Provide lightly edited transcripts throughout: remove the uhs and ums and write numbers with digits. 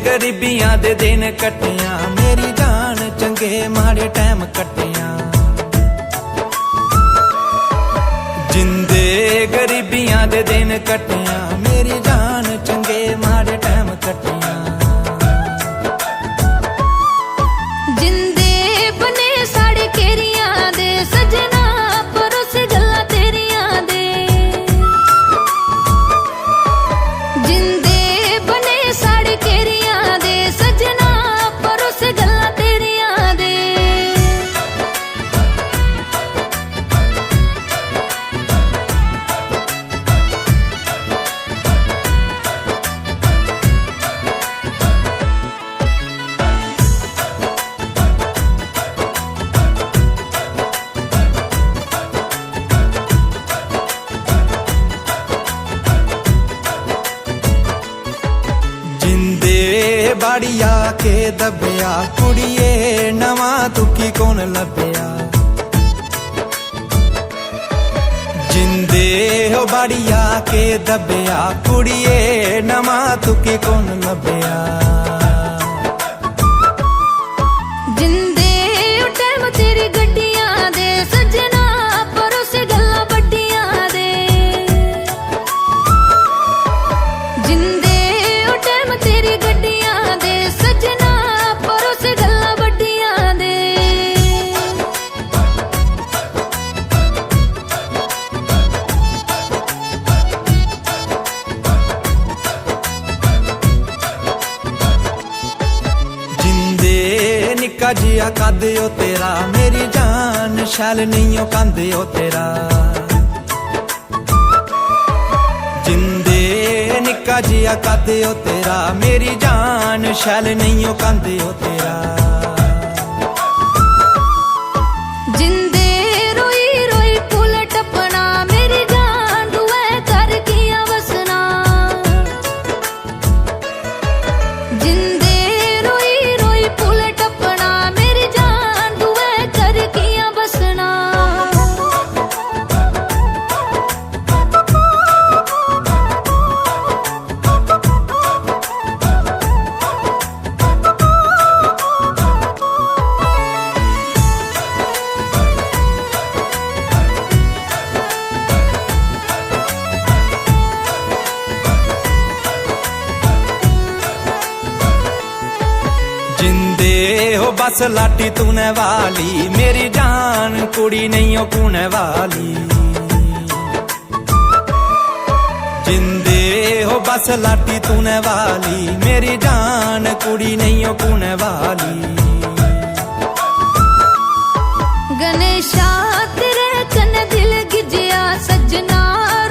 गरीबियां दे दिन कट्टियां मेरी जान चंगे माड़े टाइम कट्टियां जिंदे गरीबियां दे दिन कट्टियां मेरी जान चंगे माड़े टाइम कट्टियां जिंदे बने साढ़े केरियां दे सजना परोस गल्ला तेरियां दे जिंदे बने साढ़े केरियां दे सजना परोस गल्ला तेरियां दे बाड़िया के दबिया कुड़िए नवा तुकी कौन लभया जिंदे हो बाड़िया के दबिया कुड़िए नवा तुकी कौन लभया जिंदे टाइम तेरी गड्डियां दे सजना परोस गल्ला बड्डियां दे जिंदे टाइम तेरी गड्डियां दे सजना परोस गल्ला बड्डियां दे जिंदे निक्का जिया कद ओ तेरा मेरी जान शैल नहीं ओ कंद ओ तेरा जिंदे निक्का जिया कद ओ तेरा मेरी जान शैल नहीं ओ कंद ओ तेरा जिंदे रोई रोई पुल टपना मेरी जान दुए कर किया वसना जिंदे रोई रोई पुल टपना मेरी जान दुए कर किया बसना जिंदे हो बस लाटी तूने वाली मेरी जान कुड़ी नहीं हो कूने वाली जिंदे हो बस लाटी तूने वाली मेरी जान कुड़ी नहीं हो कूने वाली गणेशा तेरे कन दिल गिजिया सजना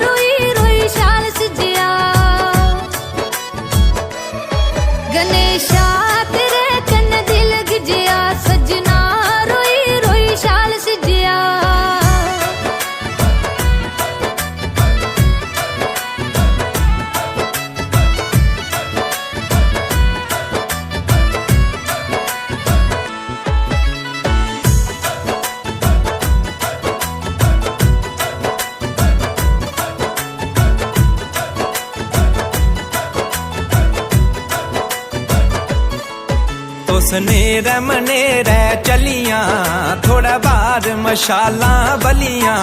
रोई रोई शाल सिजिया गणेशा तेरे कन दिल गिजिया सजना रोई रोई शाल सिजिया सनेरा मनेरा चलियां थोड़ा बाद मशाला बलियां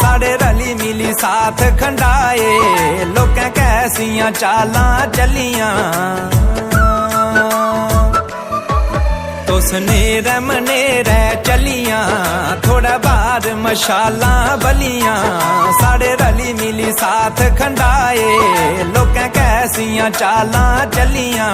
साढ़े रली मिली साथ खंडाए लोकें कैसियां चालां चलियां तो सनेरा मनेरा चलियां थोड़ा बाद मशाला बलियां साढ़े रली मिली साथ खंडाए लोकें कैसियां चालां चलियां